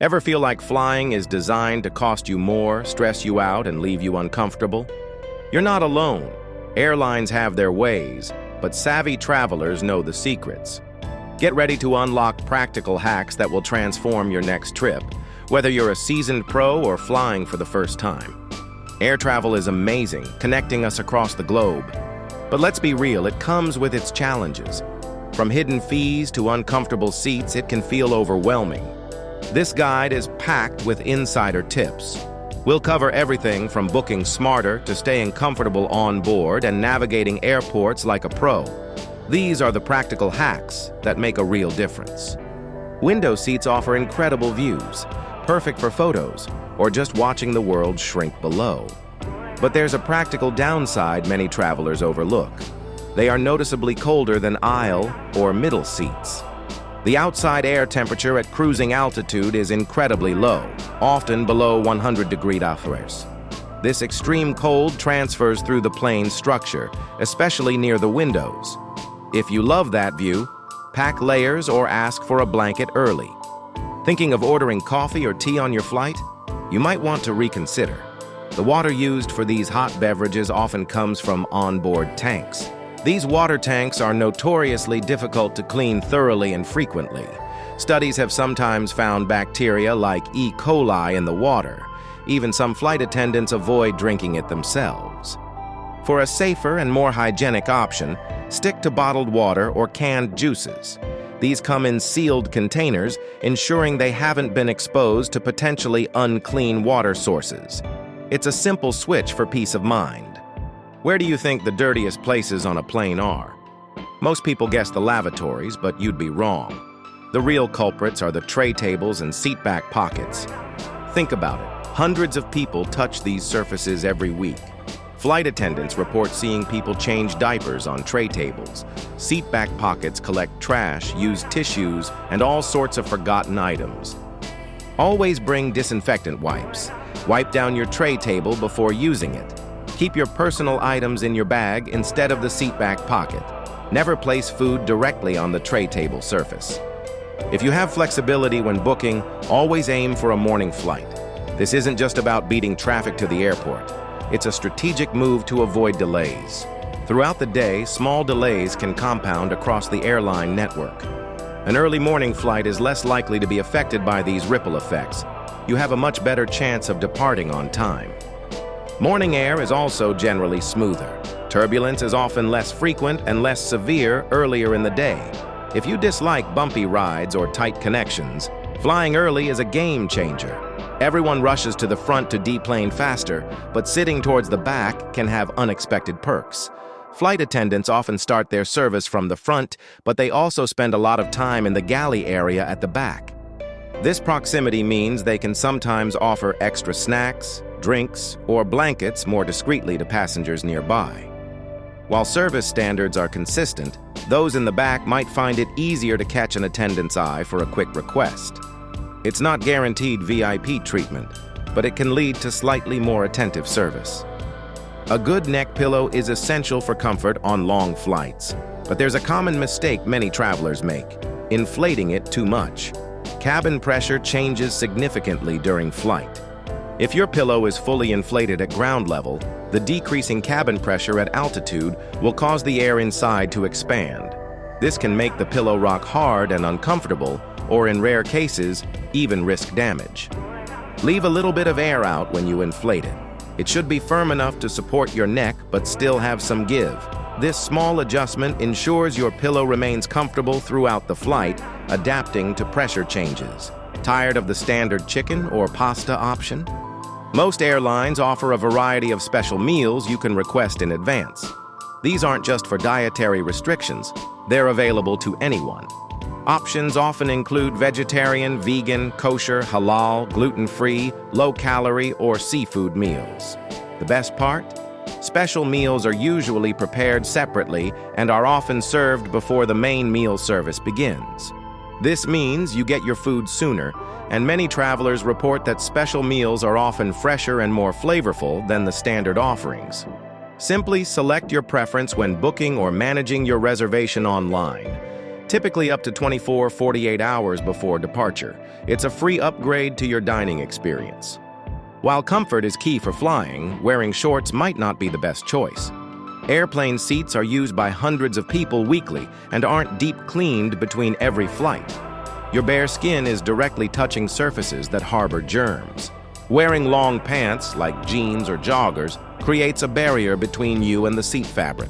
Ever feel like flying is designed to cost you more, stress you out, and leave you uncomfortable? You're not alone. Airlines have their ways, but savvy travelers know the secrets. Get ready to unlock practical hacks that will transform your next trip, whether you're a seasoned pro or flying for the first time. Air travel is amazing, connecting us across the globe. But let's be real, it comes with its challenges. From hidden fees to uncomfortable seats, it can feel overwhelming. This guide is packed with insider tips. We'll cover everything from booking smarter to staying comfortable on board and navigating airports like a pro. These are the practical hacks that make a real difference. Window seats offer incredible views, perfect for photos or just watching the world shrink below. But there's a practical downside many travelers overlook. They are noticeably colder than aisle or middle seats. The outside air temperature at cruising altitude is incredibly low, often below 100 degrees Celsius. This extreme cold transfers through the plane's structure, especially near the windows. If you love that view, pack layers or ask for a blanket early. Thinking of ordering coffee or tea on your flight? You might want to reconsider. The water used for these hot beverages often comes from onboard tanks. These water tanks are notoriously difficult to clean thoroughly and frequently. Studies have sometimes found bacteria like E. coli in the water. Even some flight attendants avoid drinking it themselves. For a safer and more hygienic option, stick to bottled water or canned juices. These come in sealed containers, ensuring they haven't been exposed to potentially unclean water sources. It's a simple switch for peace of mind. Where do you think the dirtiest places on a plane are? Most people guess the lavatories, but you'd be wrong. The real culprits are the tray tables and seat back pockets. Think about it. Hundreds of people touch these surfaces every week. Flight attendants report seeing people change diapers on tray tables. Seat back pockets collect trash, use tissues, and all sorts of forgotten items. Always bring disinfectant wipes. Wipe down your tray table before using it. Keep your personal items in your bag instead of the seat back pocket. Never place food directly on the tray table surface. If you have flexibility when booking, always aim for a morning flight. This isn't just about beating traffic to the airport. It's a strategic move to avoid delays. Throughout the day, small delays can compound across the airline network. An early morning flight is less likely to be affected by these ripple effects. You have a much better chance of departing on time. Morning air is also generally smoother. Turbulence is often less frequent and less severe earlier in the day. If you dislike bumpy rides or tight connections, flying early is a game changer. Everyone rushes to the front to deplane faster, but sitting towards the back can have unexpected perks. Flight attendants often start their service from the front, but they also spend a lot of time in the galley area at the back. This proximity means they can sometimes offer extra snacks, drinks, or blankets more discreetly to passengers nearby. While service standards are consistent, those in the back might find it easier to catch an attendant's eye for a quick request. It's not guaranteed VIP treatment, but it can lead to slightly more attentive service. A good neck pillow is essential for comfort on long flights, but there's a common mistake many travelers make: inflating it too much. Cabin pressure changes significantly during flight. If your pillow is fully inflated at ground level, the decreasing cabin pressure at altitude will cause the air inside to expand. This can make the pillow rock hard and uncomfortable, or in rare cases, even risk damage. Leave a little bit of air out when you inflate it. It should be firm enough to support your neck but still have some give. This small adjustment ensures your pillow remains comfortable throughout the flight, adapting to pressure changes. Tired of the standard chicken or pasta option? Most airlines offer a variety of special meals you can request in advance. These aren't just for dietary restrictions, they're available to anyone. Options often include vegetarian, vegan, kosher, halal, gluten-free, low-calorie, or seafood meals. The best part? Special meals are usually prepared separately and are often served before the main meal service begins. This means you get your food sooner, and many travelers report that special meals are often fresher and more flavorful than the standard offerings. Simply select your preference when booking or managing your reservation online. typically up to 24-48 hours before departure. It's a free upgrade to your dining experience. While comfort is key for flying, wearing shorts might not be the best choice. Airplane seats are used by hundreds of people weekly and aren't deep cleaned between every flight. Your bare skin is directly touching surfaces that harbor germs. Wearing long pants, like jeans or joggers, creates a barrier between you and the seat fabric.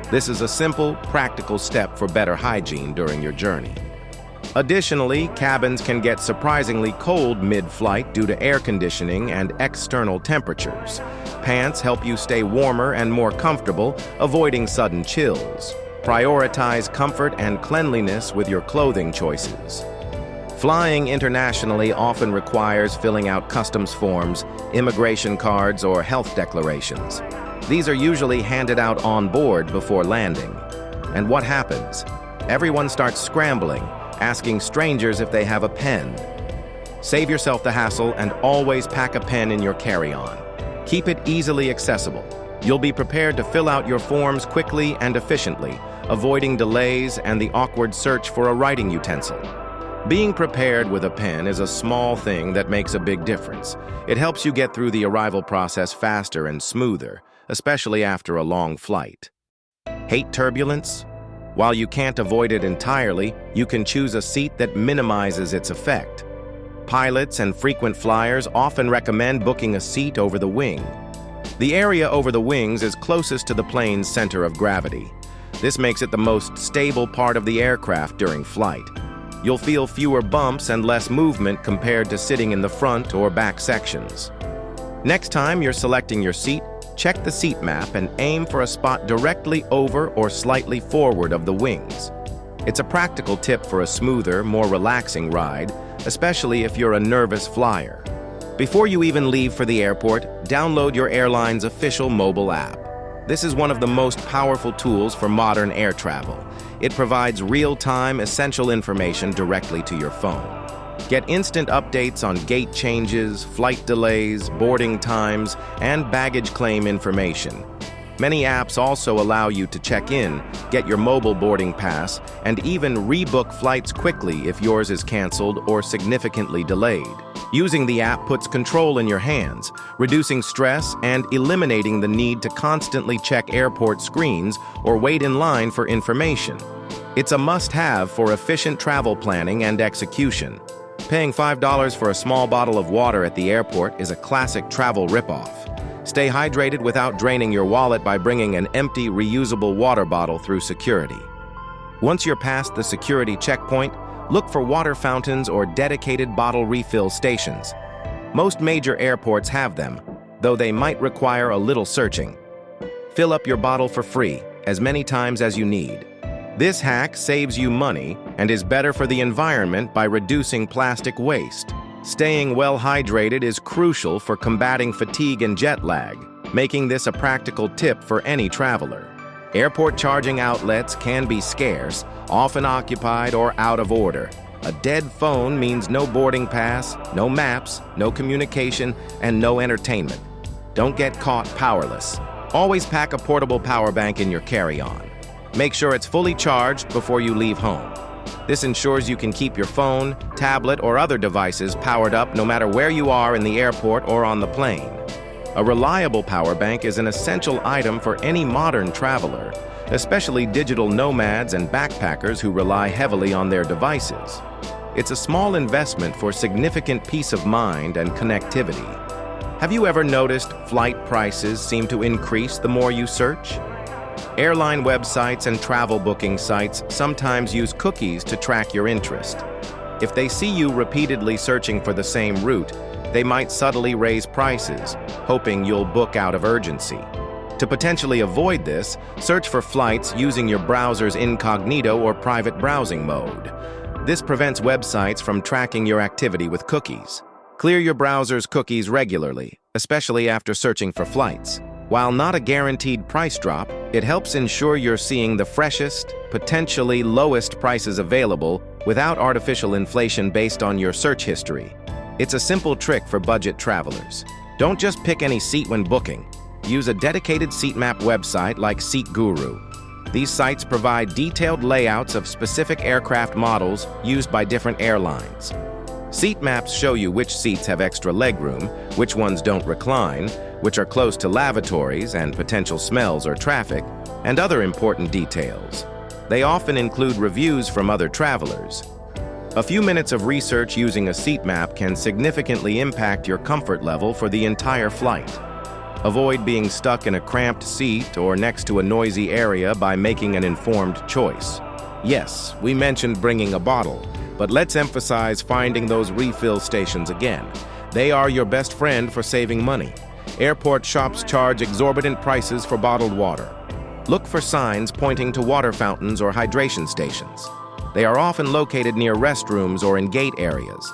This is a simple, practical step for better hygiene during your journey. Additionally, cabins can get surprisingly cold mid-flight due to air conditioning and external temperatures. Pants help you stay warmer and more comfortable, avoiding sudden chills. Prioritize comfort and cleanliness with your clothing choices. Flying internationally often requires filling out customs forms, immigration cards, or health declarations. These are usually handed out on board before landing. And what happens? Everyone starts scrambling, asking strangers if they have a pen. Save yourself the hassle and always pack a pen in your carry-on. Keep it easily accessible. You'll be prepared to fill out your forms quickly and efficiently, avoiding delays and the awkward search for a writing utensil. Being prepared with a pen is a small thing that makes a big difference. It helps you get through the arrival process faster and smoother, especially after a long flight. Hate turbulence? While you can't avoid it entirely, you can choose a seat that minimizes its effect. Pilots and frequent flyers often recommend booking a seat over the wing. The area over the wings is closest to the plane's center of gravity. This makes it the most stable part of the aircraft during flight. You'll feel fewer bumps and less movement compared to sitting in the front or back sections. Next time you're selecting your seat, check the seat map and aim for a spot directly over or slightly forward of the wings. It's a practical tip for a smoother, more relaxing ride, especially if you're a nervous flyer. Before you even leave for the airport, download your airline's official mobile app. This is one of the most powerful tools for modern air travel. It provides real-time, essential information directly to your phone. Get instant updates on gate changes, flight delays, boarding times, and baggage claim information. Many apps also allow you to check in, get your mobile boarding pass, and even rebook flights quickly if yours is canceled or significantly delayed. Using the app puts control in your hands, reducing stress and eliminating the need to constantly check airport screens or wait in line for information. It's a must-have for efficient travel planning and execution. Paying $5 for a small bottle of water at the airport is a classic travel ripoff. Stay hydrated without draining your wallet by bringing an empty, reusable water bottle through security. Once you're past the security checkpoint, look for water fountains or dedicated bottle refill stations. Most major airports have them, though they might require a little searching. Fill up your bottle for free, as many times as you need. This hack saves you money and is better for the environment by reducing plastic waste. Staying well hydrated is crucial for combating fatigue and jet lag, making this a practical tip for any traveler. Airport charging outlets can be scarce, often occupied or out of order. A dead phone means no boarding pass, no maps, no communication, and no entertainment. Don't get caught powerless. Always pack a portable power bank in your carry-on. Make sure it's fully charged before you leave home. This ensures you can keep your phone, tablet, or other devices powered up no matter where you are in the airport or on the plane. A reliable power bank is an essential item for any modern traveler, especially digital nomads and backpackers who rely heavily on their devices. It's a small investment for significant peace of mind and connectivity. Have you ever noticed flight prices seem to increase the more you search? Airline websites and travel booking sites sometimes use cookies to track your interest. If they see you repeatedly searching for the same route, they might subtly raise prices, hoping you'll book out of urgency. To potentially avoid this, search for flights using your browser's incognito or private browsing mode. This prevents websites from tracking your activity with cookies. Clear your browser's cookies regularly, especially after searching for flights. While not a guaranteed price drop, it helps ensure you're seeing the freshest, potentially lowest prices available without artificial inflation based on your search history. It's a simple trick for budget travelers. Don't just pick any seat when booking. Use a dedicated seat map website like Seat Guru. These sites provide detailed layouts of specific aircraft models used by different airlines. Seat maps show you which seats have extra legroom, which ones don't recline, which are close to lavatories and potential smells or traffic, and other important details. They often include reviews from other travelers. A few minutes of research using a seat map can significantly impact your comfort level for the entire flight. Avoid being stuck in a cramped seat or next to a noisy area by making an informed choice. Yes, we mentioned bringing a bottle, but let's emphasize finding those refill stations again. They are your best friend for saving money. Airport shops charge exorbitant prices for bottled water. Look for signs pointing to water fountains or hydration stations. They are often located near restrooms or in gate areas.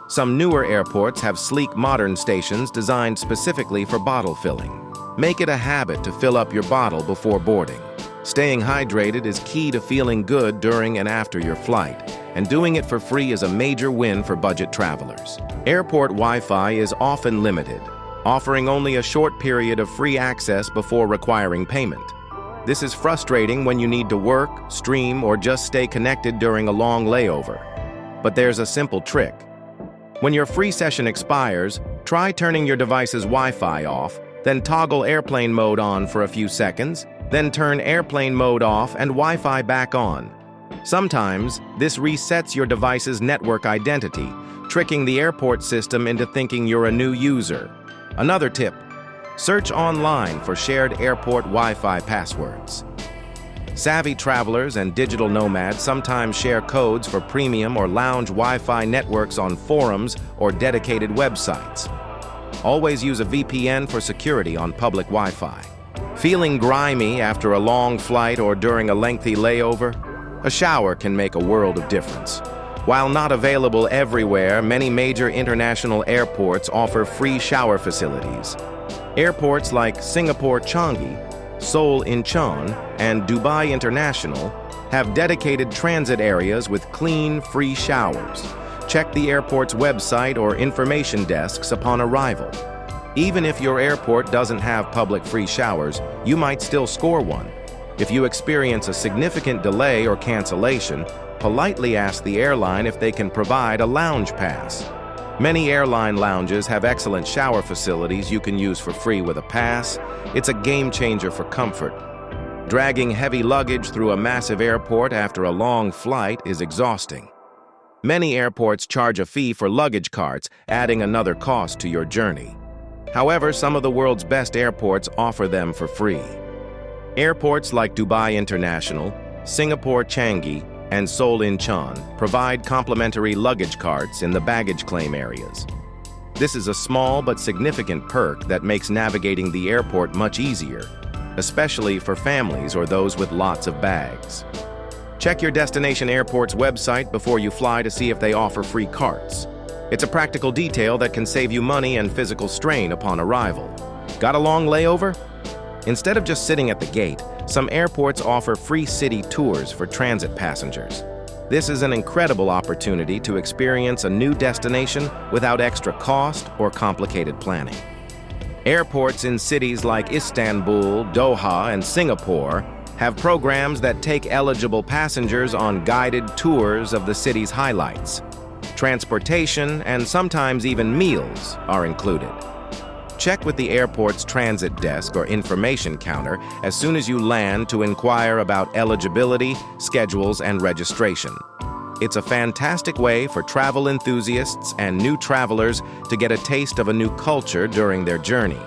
Some newer airports have sleek modern stations designed specifically for bottle filling. Make it a habit to fill up your bottle before boarding. Staying hydrated is key to feeling good during and after your flight, and doing it for free is a major win for budget travelers. Airport Wi-Fi is often limited, offering only a short period of free access before requiring payment. This is frustrating when you need to work, stream, or just stay connected during a long layover. But there's a simple trick. When your free session expires, try turning your device's Wi-Fi off, then toggle airplane mode on for a few seconds, then turn airplane mode off and Wi-Fi back on. Sometimes, this resets your device's network identity, tricking the airport system into thinking you're a new user. Another tip: search online for shared airport Wi-Fi passwords. Savvy travelers and digital nomads sometimes share codes for premium or lounge Wi-Fi networks on forums or dedicated websites. Always use a VPN for security on public Wi-Fi. Feeling grimy after a long flight or during a lengthy layover? A shower can make a world of difference. While not available everywhere, many major international airports offer free shower facilities. Airports like Singapore Changi, Seoul Incheon, and Dubai International have dedicated transit areas with clean, free showers. Check the airport's website or information desks upon arrival. Even if your airport doesn't have public free showers, you might still score one. If you experience a significant delay or cancellation, politely ask the airline if they can provide a lounge pass. Many airline lounges have excellent shower facilities you can use for free with a pass. It's a game changer for comfort. Dragging heavy luggage through a massive airport after a long flight is exhausting. Many airports charge a fee for luggage carts, adding another cost to your journey. However, some of the world's best airports offer them for free. Airports like Dubai International, Singapore Changi, and Seoul Incheon provide complimentary luggage carts in the baggage claim areas. This is a small but significant perk that makes navigating the airport much easier, especially for families or those with lots of bags. Check your destination airport's website before you fly to see if they offer free carts. It's a practical detail that can save you money and physical strain upon arrival. Got a long layover? Instead of just sitting at the gate, some airports offer free city tours for transit passengers. This is an incredible opportunity to experience a new destination without extra cost or complicated planning. Airports in cities like Istanbul, Doha, and Singapore have programs that take eligible passengers on guided tours of the city's highlights. Transportation and sometimes even meals are included. Check with the airport's transit desk or information counter as soon as you land to inquire about eligibility, schedules, and registration. It's a fantastic way for travel enthusiasts and new travelers to get a taste of a new culture during their journey.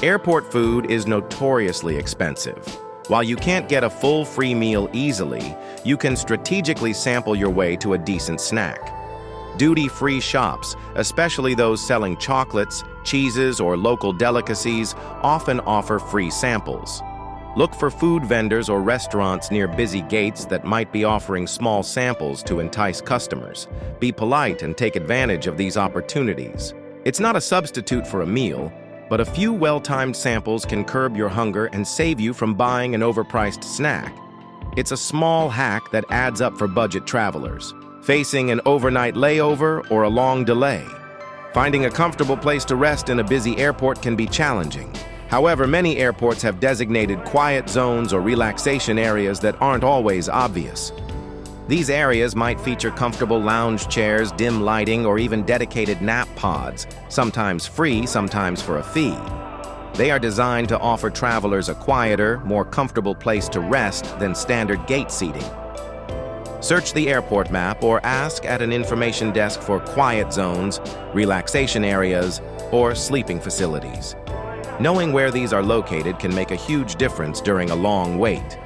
Airport food is notoriously expensive. While you can't get a full free meal easily, you can strategically sample your way to a decent snack. Duty-free shops, especially those selling chocolates, cheeses, or local delicacies, often offer free samples. Look for food vendors or restaurants near busy gates that might be offering small samples to entice customers. Be polite and take advantage of these opportunities. It's not a substitute for a meal, but a few well-timed samples can curb your hunger and save you from buying an overpriced snack. It's a small hack that adds up for budget travelers facing an overnight layover or a long delay. Finding a comfortable place to rest in a busy airport can be challenging. However, many airports have designated quiet zones or relaxation areas that aren't always obvious. These areas might feature comfortable lounge chairs, dim lighting, or even dedicated nap pods, sometimes free, sometimes for a fee. They are designed to offer travelers a quieter, more comfortable place to rest than standard gate seating. Search the airport map or ask at an information desk for quiet zones, relaxation areas, or sleeping facilities. Knowing where these are located can make a huge difference during a long wait.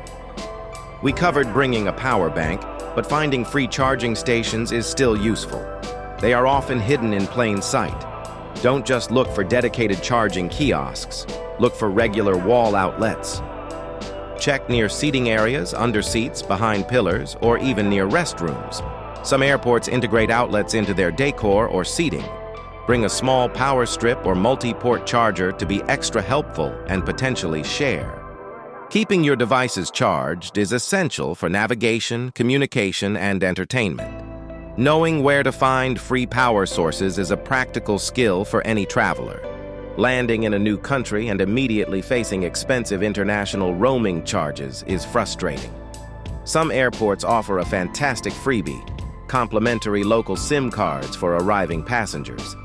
We covered bringing a power bank, but finding free charging stations is still useful. They are often hidden in plain sight. Don't just look for dedicated charging kiosks. Look for regular wall outlets. Check near seating areas, under seats, behind pillars, or even near restrooms. Some airports integrate outlets into their decor or seating. Bring a small power strip or multi-port charger to be extra helpful and potentially share. Keeping your devices charged is essential for navigation, communication, and entertainment. Knowing where to find free power sources is a practical skill for any traveler. Landing in a new country and immediately facing expensive international roaming charges is frustrating. Some airports offer a fantastic freebie, complimentary local SIM cards for arriving passengers.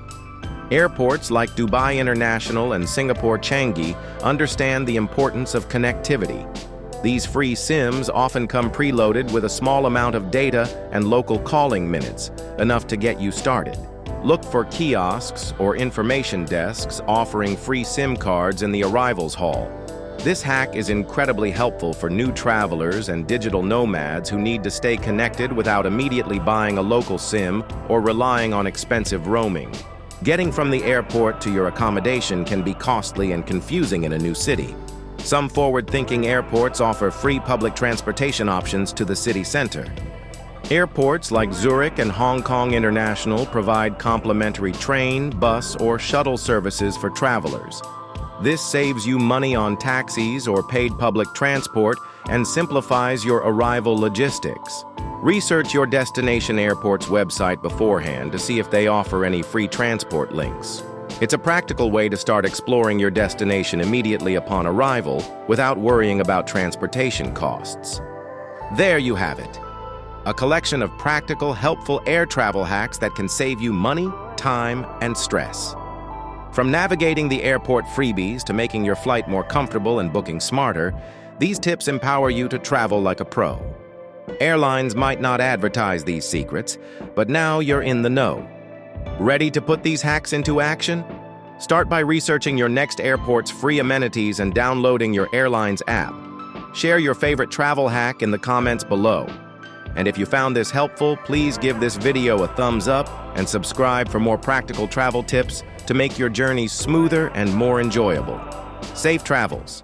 Airports like Dubai International and Singapore Changi understand the importance of connectivity. These free SIMs often come preloaded with a small amount of data and local calling minutes, enough to get you started. Look for kiosks or information desks offering free SIM cards in the arrivals hall. This hack is incredibly helpful for new travelers and digital nomads who need to stay connected without immediately buying a local SIM or relying on expensive roaming. Getting from the airport to your accommodation can be costly and confusing in a new city. Some forward-thinking airports offer free public transportation options to the city center. Airports like Zurich and Hong Kong International provide complimentary train, bus, or shuttle services for travelers. This saves you money on taxis or paid public transport and simplifies your arrival logistics. Research your destination airport's website beforehand to see if they offer any free transport links. It's a practical way to start exploring your destination immediately upon arrival without worrying about transportation costs. There you have it. A collection of practical, helpful air travel hacks that can save you money, time, and stress. From navigating the airport freebies to making your flight more comfortable and booking smarter, these tips empower you to travel like a pro. Airlines might not advertise these secrets, but now you're in the know. Ready to put these hacks into action? Start by researching your next airport's free amenities and downloading your Airlines app. Share your favorite travel hack in the comments below. And if you found this helpful, please give this video a thumbs up and subscribe for more practical travel tips to make your journey smoother and more enjoyable. Safe travels!